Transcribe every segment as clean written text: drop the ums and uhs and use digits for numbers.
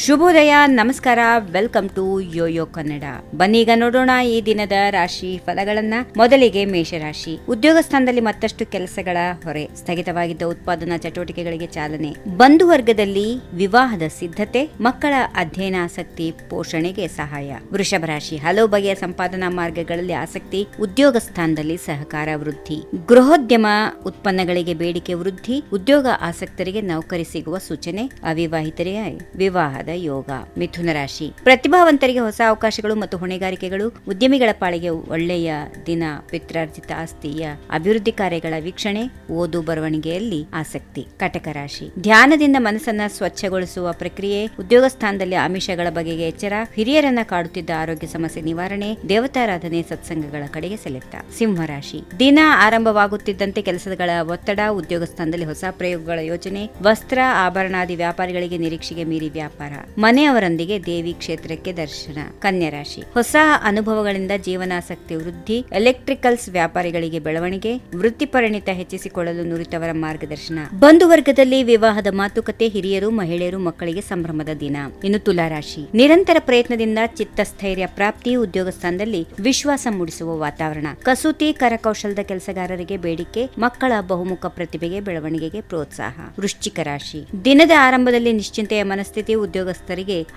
ಶುಭೋದಯ, ನಮಸ್ಕಾರ, welcome to Yoyo Kannada. ಬನ್ನೀಗ ನೋಡೋಣ ಈ ದಿನದ ರಾಶಿ ಫಲಗಳನ್ನ. ಮೊದಲಿಗೆ ಮೇಷರಾಶಿ. ಉದ್ಯೋಗ ಸ್ಥಾನದಲ್ಲಿ ಮತ್ತಷ್ಟು ಕೆಲಸಗಳ ಹೊರೆ, ಸ್ಥಗಿತವಾಗಿದ್ದ ಉತ್ಪಾದನಾ ಚಟುವಟಿಕೆಗಳಿಗೆ ಚಾಲನೆ, ಬಂಧು ವರ್ಗದಲ್ಲಿ ವಿವಾಹದ ಸಿದ್ಧತೆ, ಮಕ್ಕಳ ಅಧ್ಯಯನಾಸಕ್ತಿ ಪೋಷಣೆಗೆ ಸಹಾಯ. ವೃಷಭ ರಾಶಿ. ಹಲವು ಬಗೆಯ ಸಂಪಾದನಾ ಮಾರ್ಗಗಳಲ್ಲಿ ಆಸಕ್ತಿ, ಉದ್ಯೋಗ ಸ್ಥಾನದಲ್ಲಿ ಸಹಕಾರ ವೃದ್ಧಿ, ಗೃಹೋದ್ಯಮ ಉತ್ಪನ್ನಗಳಿಗೆ ಬೇಡಿಕೆ ವೃದ್ಧಿ, ಉದ್ಯೋಗ ಆಸಕ್ತರಿಗೆ ನೌಕರಿ ಸಿಗುವ ಸೂಚನೆ, ಅವಿವಾಹಿತರಿಗೆ ವಿವಾಹದ ಯೋಗ. ಮಿಥುನ ರಾಶಿ. ಪ್ರತಿಭಾವಂತರಿಗೆ ಹೊಸ ಅವಕಾಶಗಳು ಮತ್ತು ಹೊಣೆಗಾರಿಕೆಗಳು, ಉದ್ಯಮಿಗಳ ಪಾಳಿಗೆ ಒಳ್ಳೆಯ ದಿನ, ಪಿತ್ರಾರ್ಜಿತ ಆಸ್ತಿಯ ಅಭಿವೃದ್ಧಿ ಕಾರ್ಯಗಳ ವೀಕ್ಷಣೆ, ಓದು ಬರವಣಿಗೆಯಲ್ಲಿ ಆಸಕ್ತಿ. ಕಟಕ ರಾಶಿ. ಧ್ಯಾನದಿಂದ ಮನಸ್ಸನ್ನ ಸ್ವಚ್ಛಗೊಳಿಸುವ ಪ್ರಕ್ರಿಯೆ, ಉದ್ಯೋಗ ಸ್ಥಾನದಲ್ಲಿ ಆಮಿಷಗಳ ಬಗೆಗೆ ಎಚ್ಚರ, ಹಿರಿಯರನ್ನ ಕಾಡುತ್ತಿದ್ದ ಆರೋಗ್ಯ ಸಮಸ್ಯೆ ನಿವಾರಣೆ, ದೇವತಾರಾಧನೆ ಸತ್ಸಂಗಗಳ ಕಡೆಗೆ ಸೆಲೆಕ್ಟ. ಸಿಂಹ ರಾಶಿ. ದಿನ ಆರಂಭವಾಗುತ್ತಿದ್ದಂತೆ ಕೆಲಸಗಳ ಒತ್ತಡ, ಉದ್ಯೋಗ ಸ್ಥಾನದಲ್ಲಿ ಹೊಸ ಪ್ರಯೋಗಗಳ ಯೋಜನೆ, ವಸ್ತ್ರ ಆಭರಣಾದಿ ವ್ಯಾಪಾರಿಗಳಿಗೆ ನಿರೀಕ್ಷೆಗೆ ಮೀರಿ ವ್ಯಾಪಾರ, ಮನೆಯವರೊಂದಿಗೆ ದೇವಿ ಕ್ಷೇತ್ರಕ್ಕೆ ದರ್ಶನ. ಕನ್ಯಾ ರಾಶಿ. ಹೊಸ ಅನುಭವಗಳಿಂದ ಜೀವನಾಸಕ್ತಿ ವೃದ್ಧಿ, ಎಲೆಕ್ಟ್ರಿಕಲ್ಸ್ ವ್ಯಾಪಾರಿಗಳಿಗೆ ಬೆಳವಣಿಗೆ, ವೃತ್ತಿಪರಿಣಿತ ಹೆಚ್ಚಿಸಿಕೊಳ್ಳಲು ನುರಿತವರ ಮಾರ್ಗದರ್ಶನ, ಬಂಧು ವರ್ಗದಲ್ಲಿ ವಿವಾಹದ ಮಾತುಕತೆ, ಹಿರಿಯರು ಮಹಿಳೆಯರು ಮಕ್ಕಳಿಗೆ ಸಂಭ್ರಮದ ದಿನ. ಇನ್ನು ತುಲಾರಾಶಿ. ನಿರಂತರ ಪ್ರಯತ್ನದಿಂದ ಚಿತ್ತಸ್ಥೈರ್ಯ ಪ್ರಾಪ್ತಿ, ಉದ್ಯೋಗ ಸ್ಥಾನದಲ್ಲಿ ವಿಶ್ವಾಸ ಮೂಡಿಸುವ ವಾತಾವರಣ, ಕಸೂತಿ ಕರಕೌಶಲದ ಕೆಲಸಗಾರರಿಗೆ ಬೇಡಿಕೆ, ಮಕ್ಕಳ ಬಹುಮುಖ ಪ್ರತಿಭೆಗೆ ಬೆಳವಣಿಗೆಗೆ ಪ್ರೋತ್ಸಾಹ. ವೃಶ್ಚಿಕ ರಾಶಿ. ದಿನದ ಆರಂಭದಲ್ಲಿ ನಿಶ್ಚಿಂತೆಯ ಮನಸ್ಥಿತಿ, ಉದ್ಯೋಗಸ್ಥರಿಗೆ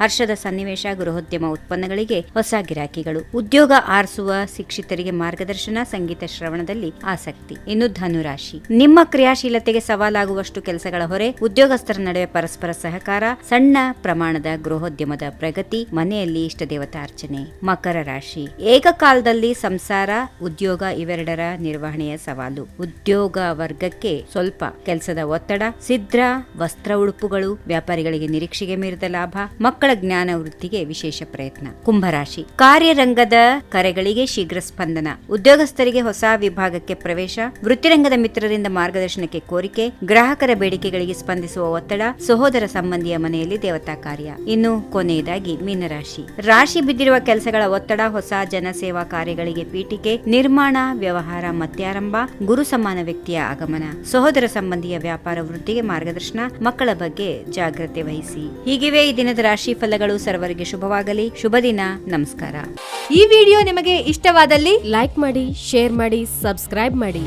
ಹರ್ಷದ ಸನ್ನಿವೇಶ, ಗೃಹೋದ್ಯಮ ಉತ್ಪನ್ನಗಳಿಗೆ ಹೊಸ ಗಿರಾಕಿಗಳು, ಉದ್ಯೋಗ ಆರಿಸುವ ಶಿಕ್ಷಿತರಿಗೆ ಮಾರ್ಗದರ್ಶನ, ಸಂಗೀತ ಶ್ರವಣದಲ್ಲಿ ಆಸಕ್ತಿ. ಇನ್ನು ಧನುರಾಶಿ. ನಿಮ್ಮ ಕ್ರಿಯಾಶೀಲತೆಗೆ ಸವಾಲಾಗುವಷ್ಟು ಕೆಲಸಗಳ ಹೊರೆ, ಉದ್ಯೋಗಸ್ಥರ ನಡುವೆ ಪರಸ್ಪರ ಸಹಕಾರ, ಸಣ್ಣ ಪ್ರಮಾಣದ ಗೃಹೋದ್ಯಮದ ಪ್ರಗತಿ, ಮನೆಯಲ್ಲಿ ಇಷ್ಟ ದೇವತಾ ಅರ್ಚನೆ. ಮಕರ ರಾಶಿ. ಏಕಕಾಲದಲ್ಲಿ ಸಂಸಾರ, ಉದ್ಯೋಗ ಇವೆರಡರ ನಿರ್ವಹಣೆಯ ಸವಾಲು, ಉದ್ಯೋಗ ವರ್ಗಕ್ಕೆ ಸ್ವಲ್ಪ ಕೆಲಸದ ಒತ್ತಡ, ಸಿದ್ಧ ವಸ್ತ್ರ ಉಡುಪುಗಳು, ವ್ಯಾಪಾರಿಗಳಿಗೆ ನಿರೀಕ್ಷೆಗೆ ಮೀರಿದ ಲಾಭ, ಮಕ್ಕಳ ಜ್ಞಾನ ವೃದ್ಧಿಗೆ ವಿಶೇಷ ಪ್ರಯತ್ನ. ಕುಂಭರಾಶಿ. ಕಾರ್ಯರಂಗದ ಕರೆಗಳಿಗೆ ಶೀಘ್ರ ಸ್ಪಂದನ, ಉದ್ಯೋಗಸ್ಥರಿಗೆ ಹೊಸ ವಿಭಾಗಕ್ಕೆ ಪ್ರವೇಶ, ವೃತ್ತಿರಂಗದ ಮಿತ್ರರಿಂದ ಮಾರ್ಗದರ್ಶನಕ್ಕೆ ಕೋರಿಕೆ, ಗ್ರಾಹಕರ ಬೇಡಿಕೆಗಳಿಗೆ ಸ್ಪಂದಿಸುವ ಒತ್ತಡ, ಸಹೋದರ ಸಂಬಂಧಿಯ ಮನೆಯಲ್ಲಿ ದೇವತಾ ಕಾರ್ಯ. ಇನ್ನು ಕೊನೆಯದಾಗಿ ಮೀನರಾಶಿ. ರಾಶಿ ಬಿದ್ದಿರುವ ಕೆಲಸಗಳ ಒತ್ತಡ, ಹೊಸ ಜನಸೇವಾ ಕಾರ್ಯಗಳಿಗೆ ಪೀಠಿಕೆ, ನಿರ್ಮಾಣ ವ್ಯವಹಾರ ಮತ್ಯಾರಂಭ, ಗುರು ಸಮಾನ ವ್ಯಕ್ತಿಯ ಆಗಮನ, ಸಹೋದರ ಸಂಬಂಧಿಯ ವ್ಯಾಪಾರ ವೃದ್ಧಿಗೆ ಮಾರ್ಗದರ್ಶನ, ಮಕ್ಕಳ ಬಗ್ಗೆ ಜಾಗ್ರತೆ ವಹಿಸಿ. ಹೀಗಿವೆ ಈ ದಿನದ ರಾಶಿ ಫಲಗಳು. ಸರ್ವರಿಗೆ ಶುಭವಾಗಲಿ. ಶುಭ ದಿನ. ನಮಸ್ಕಾರ. ಈ ವಿಡಿಯೋ ನಿಮಗೆ ಇಷ್ಟವಾದಲ್ಲಿ ಲೈಕ್ ಮಾಡಿ, ಶೇರ್ ಮಾಡಿ, ಸಬ್ಸ್ಕ್ರೈಬ್ ಮಾಡಿ.